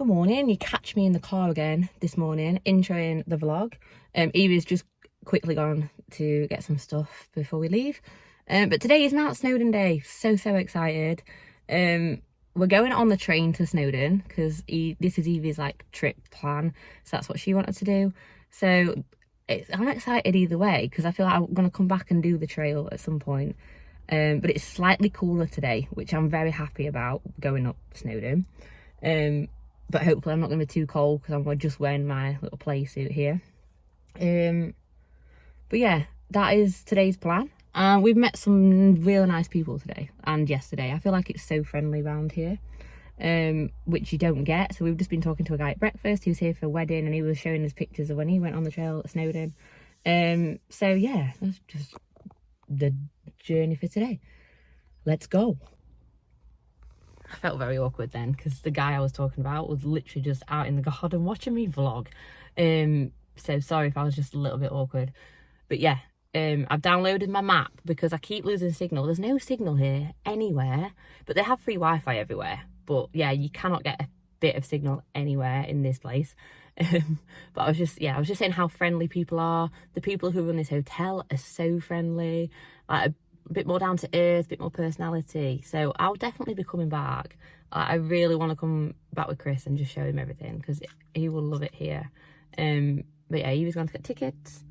Good morning. You catch me in the car again this morning, introing the vlog. Evie's just quickly gone to get some stuff before we leave. But today is Mount Snowdon Day. So excited. We're going on the train to Snowdon because this is Evie's like trip plan. So that's what she wanted to do. So I'm excited either way because I feel like I'm going to come back and do the trail at some point. But it's slightly cooler today, which I'm very happy about going up Snowdon. But hopefully I'm not going to be too cold because I'm just wearing my little play suit here. But yeah, that is today's plan. We've met some really nice people today and yesterday. I feel like it's so friendly around here, which you don't get. So we've just been talking to a guy at breakfast who's here for a wedding, and he was showing us pictures of when he went on the trail at Snowdon. So yeah, that's just the journey for today. Let's go. I felt very awkward then because the guy I was talking about was literally just out in the garden watching me vlog. So sorry if I was just a little bit awkward. But yeah, I've downloaded my map because I keep losing signal. There's no signal here anywhere, but they have free Wi-Fi everywhere. But yeah, you cannot get a bit of signal anywhere in this place. But I was just saying how friendly people are. The people who run this hotel are so friendly. Like a bit more down to earth, a bit more personality. So I'll definitely be coming back. I really want to come back with Chris and just show him everything because he will love it here. But yeah, he was going to get tickets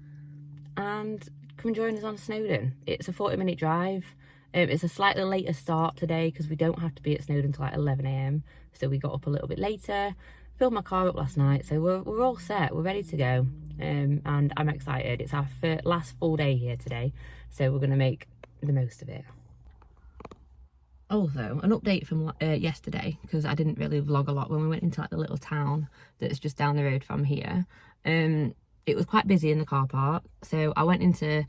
and come and join us on Snowdon. It's a 40-minute drive. It's a slightly later start today because we don't have to be at Snowdon until like 11 AM. So we got up a little bit later, filled my car up last night. So we're all set, we're ready to go. And I'm excited. It's our last full day here today. So we're going to make the most of it. Also, an update from yesterday, because I didn't really vlog a lot when we went into like the little town that's just down the road from here. It was quite busy in the car park, so I went into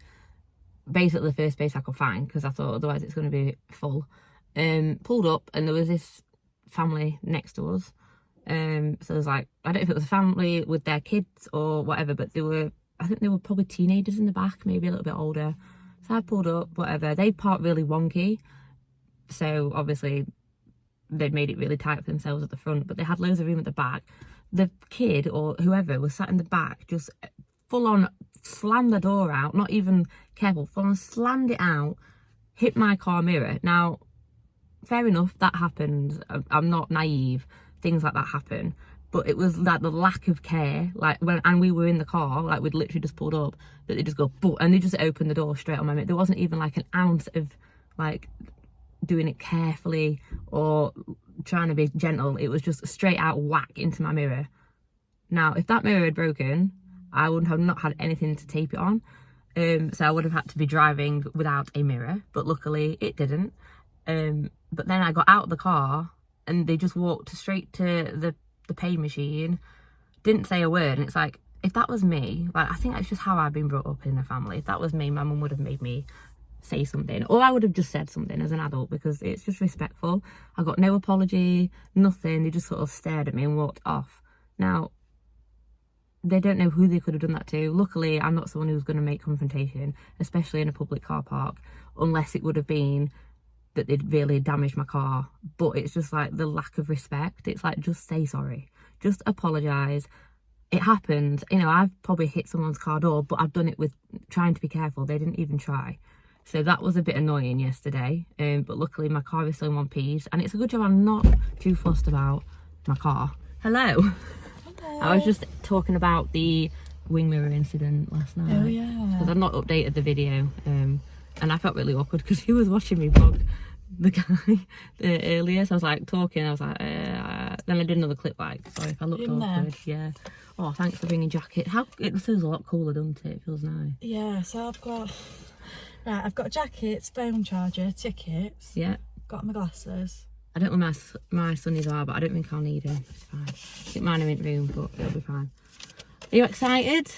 basically the first space I could find because I thought otherwise it's going to be full. Pulled up and there was this family next to us. So there's like, I don't know if it was a family with their kids or whatever, but I think they were probably teenagers in the back, maybe a little bit older. So I pulled up, whatever. They parked really wonky. So obviously they'd made it really tight for themselves at the front, but they had loads of room at the back. The kid or whoever was sat in the back, just full on slammed the door out, not even careful, full on slammed it out, hit my car mirror. Now, fair enough, that happens. I'm not naive. Things like that happen. But it was like the lack of care, like and we were in the car, like we'd literally just pulled up, that they just go, boom, and they just opened the door straight on my mirror. There wasn't even like an ounce of like doing it carefully or trying to be gentle. It was just straight out whack into my mirror. Now, if that mirror had broken, I would have not had anything to tape it on. So I would have had to be driving without a mirror, but luckily it didn't. But then I got out of the car and they just walked straight to the pay machine, didn't say a word. And it's like, if that was me, like I think that's just how I've been brought up in a family. If that was me, my mum would have made me say something, or I would have just said something as an adult because it's just respectful. I got no apology, nothing. They just sort of stared at me and walked off. Now, they don't know who they could have done that to. Luckily, I'm not someone who's going to make confrontation, especially in a public car park, unless it would have been that they'd really damaged my car. But it's just like the lack of respect. It's like, just say sorry, just apologise. It happened. You know, I've probably hit someone's car door, but I've done it with trying to be careful. They didn't even try. So that was a bit annoying yesterday. But luckily my car is still in one piece, and it's a good job I'm not too fussed about my car. Hello. I was just talking about the wing mirror incident last night. Oh yeah. Because I've not updated the video. And I felt really awkward because he was watching me vlog the guy earlier. So I was like talking, I was like, then I did another clip like, sorry if I looked awkward. Yeah. Oh, thanks for bringing jacket. It feels a lot cooler, doesn't it? It feels nice. Yeah, so I've got jackets, phone charger, tickets. Yeah. Got my glasses. I don't know where my sunnies are, but I don't think I'll need them. It's fine. I think mine are in the room, but it'll be fine. Are you excited?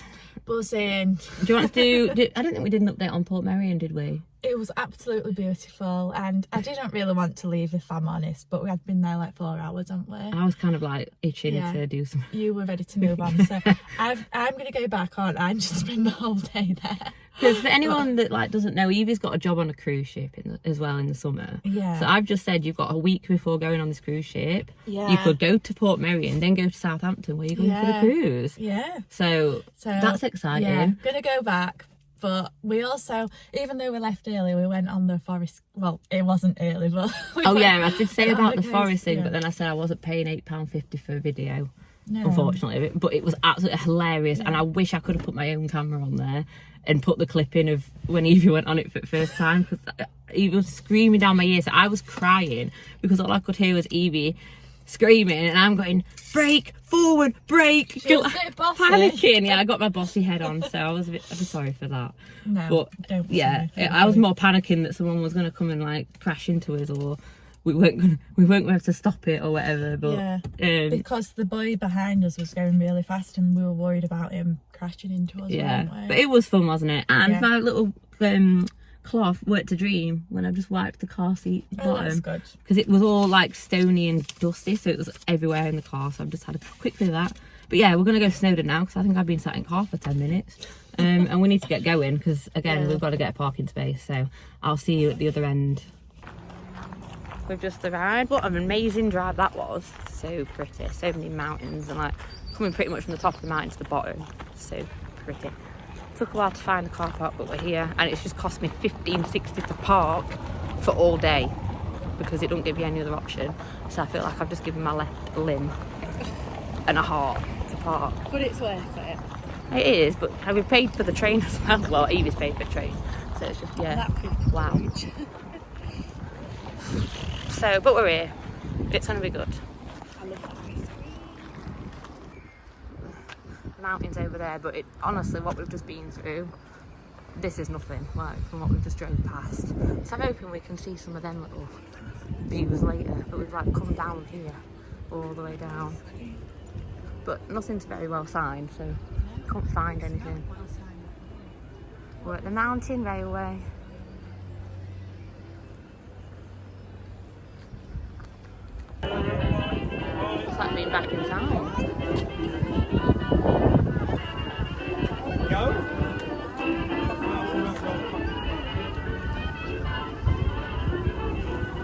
Buzzing. Do you want to do... I don't think we did an update on Port Merion, did we? It was absolutely beautiful, and I didn't really want to leave, if I'm honest, but we had been there like 4 hours, hadn't we? I was kind of like itching to do something. You were ready to move on, so I'm going to go back on and just spend the whole day there. Because for anyone that like doesn't know, Evie's got a job on a cruise ship as well in the summer. Yeah. So I've just said you've got a week before going on this cruise ship. Yeah. You could go to Port Merion, then go to Southampton where you're going for the cruise. Yeah. So that's exciting. Yeah, gonna go back. But we also, even though we left early, we went on the forest. Well, it wasn't early, but I did say about the forest thing, but then I said I wasn't paying £8.50 for a video. No. Unfortunately, but it was absolutely hilarious, and I wish I could have put my own camera on there and put the clip in of when Evie went on it for the first time, because Evie was screaming down my ears. I was crying because all I could hear was Evie screaming, and I'm going, brake, forward, brake, panicking. Yeah, I got my bossy head on, so I'd be sorry for that. No, but I was more panicking that someone was going to come and like crash into us, or we weren't going to have to stop it or whatever. But because the boy behind us was going really fast, and we were worried about him crashing into us. Yeah, weren't we? but it was fun, wasn't it? And my little cloth worked a dream when I just wiped the car seat bottom, because it was all like stony and dusty, so it was everywhere in the car. So I've just had a quick bit of that. But yeah, we're going to go to Snowdon now, because I think I've been sat in car for 10 minutes. And we need to get going, because again we've got to get a parking space. So I'll see you at the other end. We've just arrived. What an amazing drive that was. So pretty, so many mountains, and like coming pretty much from the top of the mountain to the bottom. So pretty. Took a while to find the car park, but we're here, and it's just cost me $15.60 to park for all day, because it don't give you any other option. So I feel like I've just given my left limb and a heart to park. But it's worth it. It is, but have we paid for the train as well? Well, Evie's paid for the train, so it's just wow. So, but we're here. It's gonna be good. I love that. Mountains over there, but honestly, what we've just been through, this is nothing like from what we've just drove past. So I'm hoping we can see some of them little views later, but we've like come down here all the way down, but nothing's very well signed, so can't find anything. We're at the mountain railway. It's like being back in time.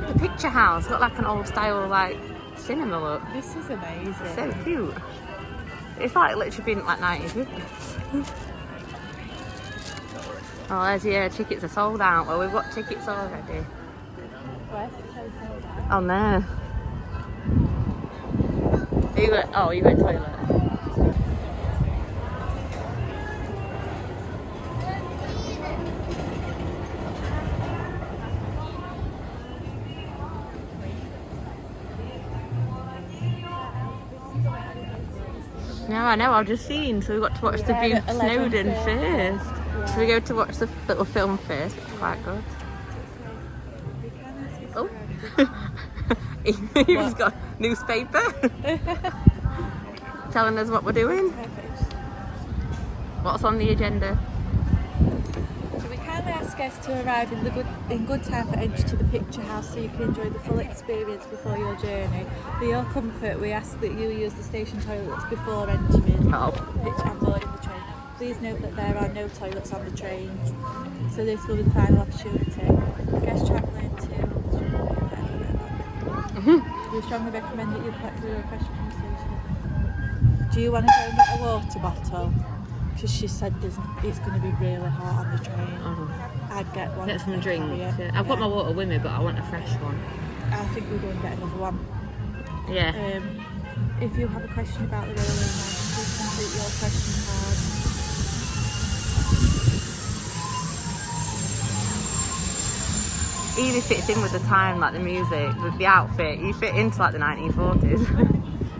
The picture house got like an old style like cinema look. This is amazing. So cute. It's like literally been like 1950s. Oh, there's tickets are sold out. Well, we've got tickets already. Where's it sold out? On there. You going to the toilet? No, I know, I've just seen, so we've got to watch the view of Snowdon first. Yeah. So we go to watch the little film first, which is quite good. Oh, Evie's got a newspaper telling us what we're doing. What's on the agenda? So we kindly ask guests to arrive in good time for entry to the picture house, so you can enjoy the full experience before your journey. For your comfort, we ask that you use the station toilets before entering the picture and boarding the train. Please note that there are no toilets on the train, so this will be the final opportunity. Guests travelling to we strongly recommend that you collect the refreshment from the station. Do you want to go and get a water bottle? Because she said it's going to be really hot on the train. I'd get one. Get some drinks. Yeah. I've got my water with me, but I want a fresh one. I think we'll go and get another one. Yeah. If you have a question about the railway line, please complete your question card. Evie fits in with the time, like the music, the outfit. You fit into like the 1940s.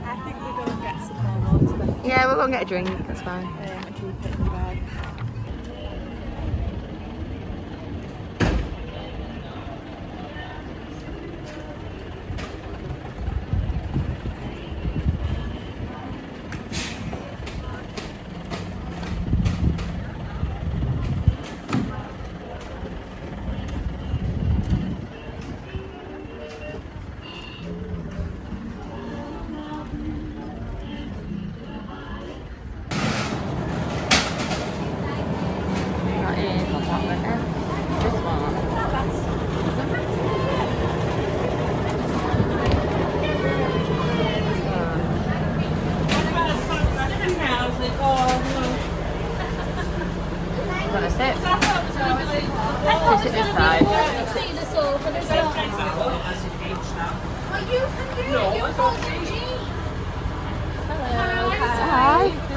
I think we'll go and get some more water then. Yeah, we'll go and get a drink, that's fine. And keep it in the bag. Hello. Hi.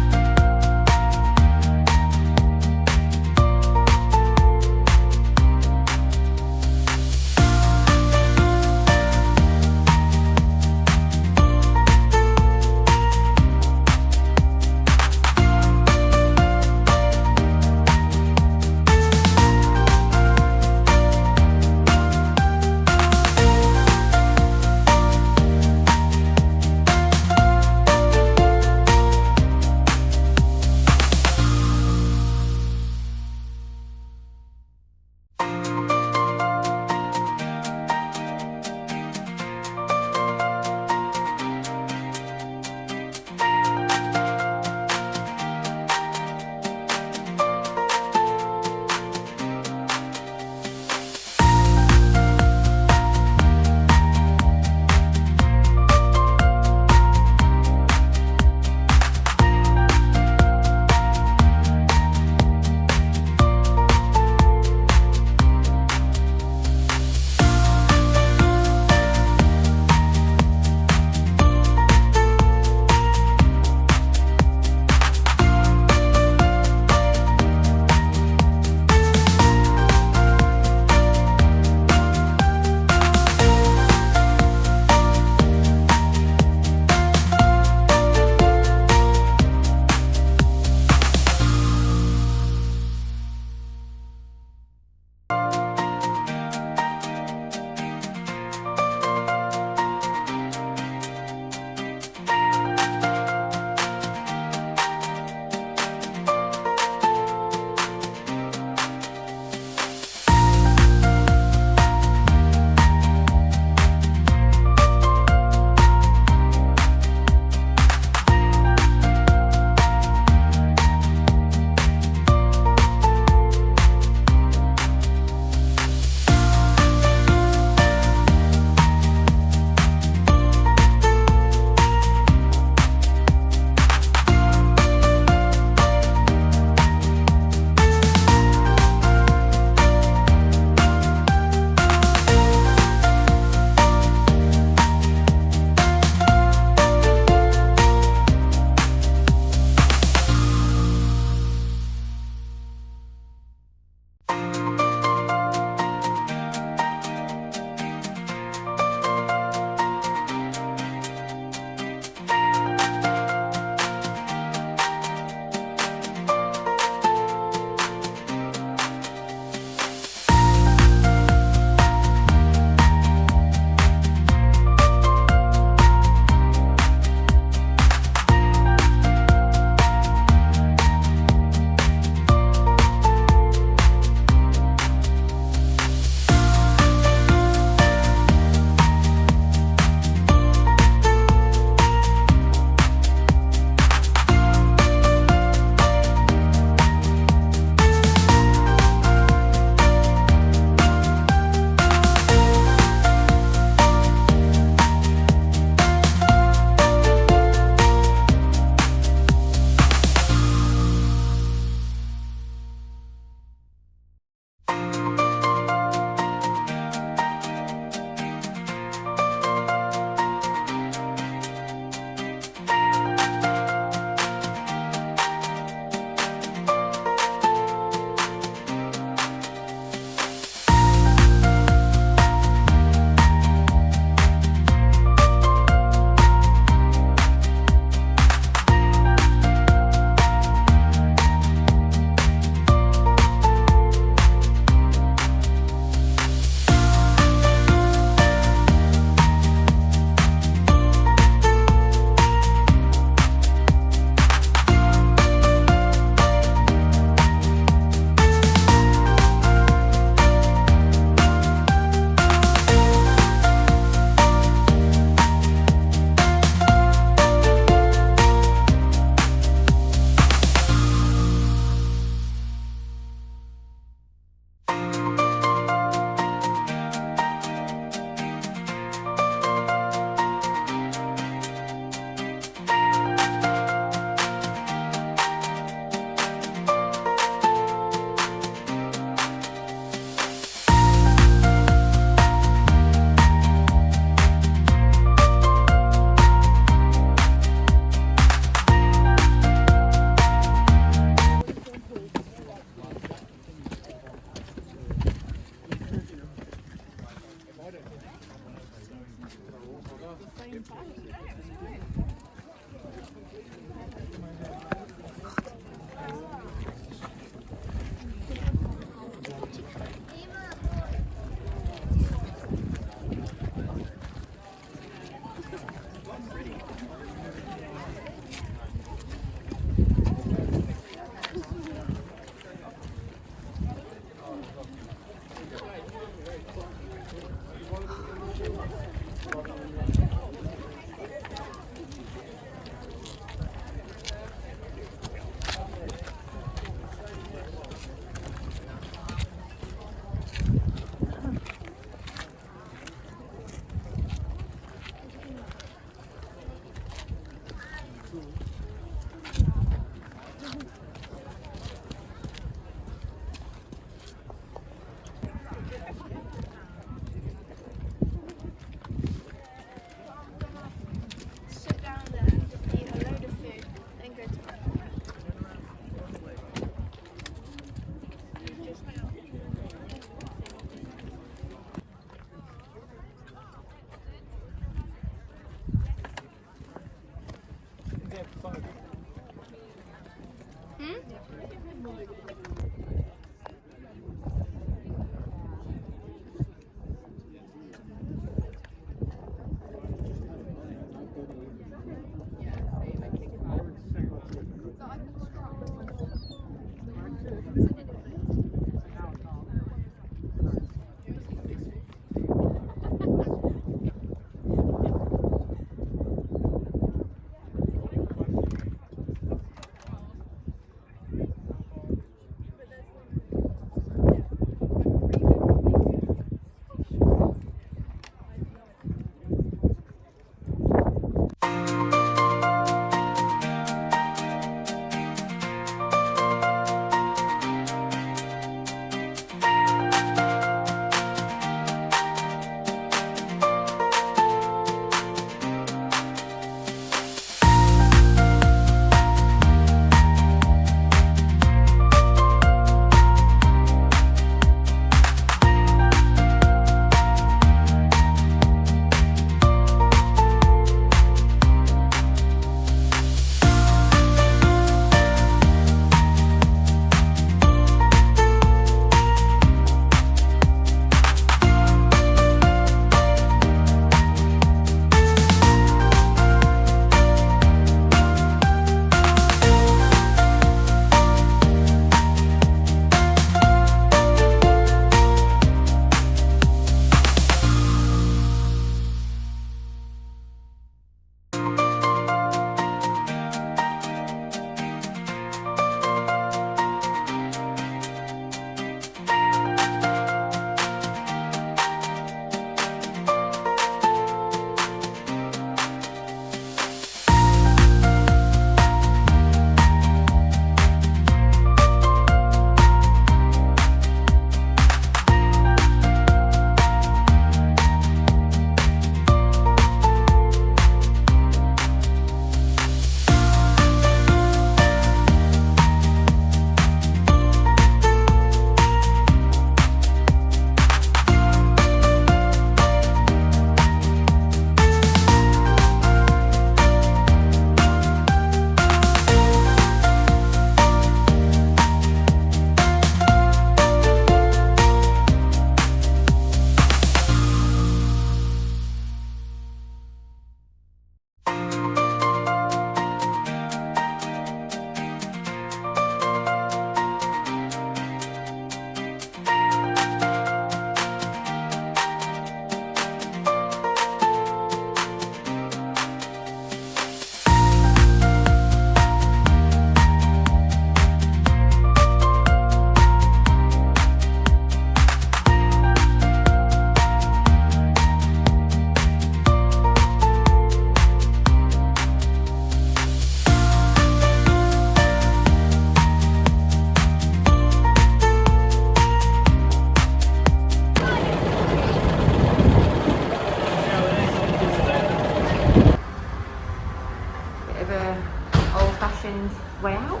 way out.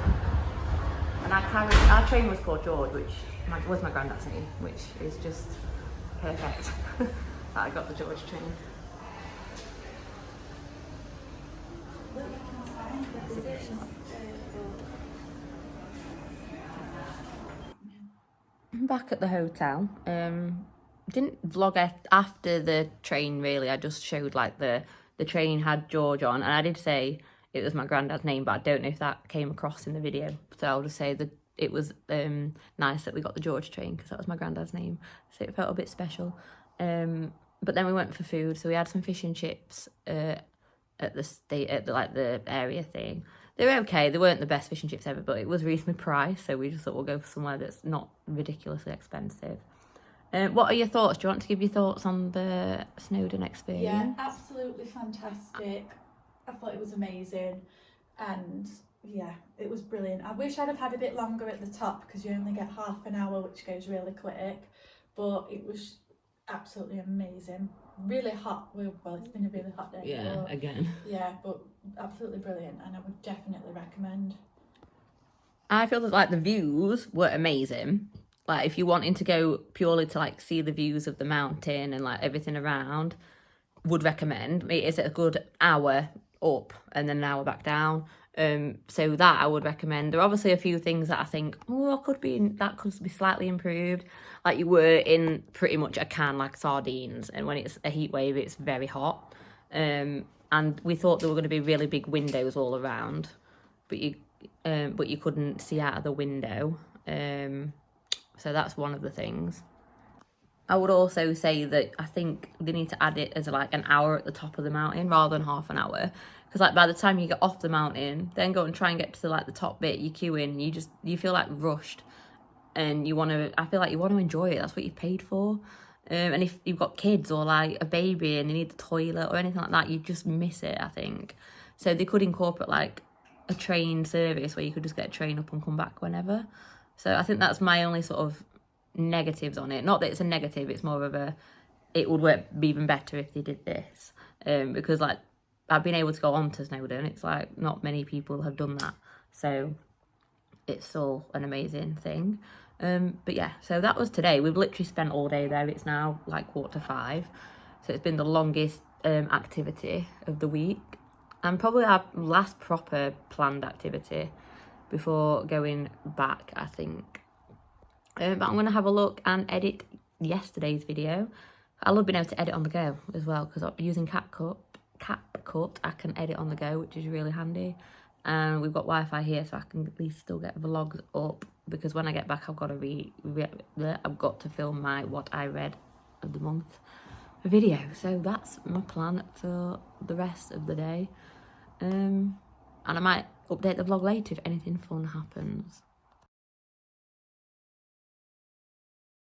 And our train was called George, which was my granddad's name, which is just perfect that I got the George train. I'm back at the hotel. Didn't vlog after the train really. I just showed like the train had George on, and I did say it was my granddad's name, but I don't know if that came across in the video. So I'll just say that it was nice that we got the George train because that was my granddad's name. So it felt a bit special. But then we went for food. So we had some fish and chips at the area thing. They were okay. They weren't the best fish and chips ever, but it was reasonably priced. So we just thought we'll go for somewhere that's not ridiculously expensive. What are your thoughts? Do you want to give your thoughts on the Snowdon experience? Yeah, absolutely fantastic. I thought it was amazing, and yeah, it was brilliant. I wish I'd have had a bit longer at the top because you only get half an hour, which goes really quick, but it was absolutely amazing. Really hot. Well, it's been a really hot day. Yeah, but, again. Yeah, but absolutely brilliant, and I would definitely recommend. I feel that like the views were amazing. Like if you're wanting to go purely to like see the views of the mountain and like everything around, would recommend. It is a good hour up and then an hour back down. So that I would recommend. There are obviously a few things that I think, oh, could be slightly improved. Like, you were in pretty much a can like sardines, and when it's a heat wave, it's very hot. And we thought there were going to be really big windows all around, but you couldn't see out of the window. So that's one of the things. I would also say that I think they need to add it as like an hour at the top of the mountain rather than half an hour. Because like by the time you get off the mountain, then go and try and get to like the top bit, you queue in, you feel like rushed, and I feel like you want to enjoy it. That's what you paid for. And if you've got kids or like a baby and they need the toilet or anything like that, you just miss it, I think. So they could incorporate like a train service where you could just get a train up and come back whenever. So I think that's my only sort of negatives on it. Not that it's a negative, it's more of a, it would work even better if they did this. Because like, I've been able to go on to Snowdon. It's like not many people have done that. So it's still an amazing thing. But yeah, so that was today. We've literally spent all day there. It's now like 4:45. So it's been the longest activity of the week. And probably our last proper planned activity before going back, I think. But I'm going to have a look and edit yesterday's video. I love being able to edit on the go as well, because using CapCut, I can edit on the go, which is really handy. And we've got Wi-Fi here, so I can at least still get vlogs up, because when I get back, I've got to film my what I read of the month video. So that's my plan for the rest of the day. And I might update the vlog later if anything fun happens.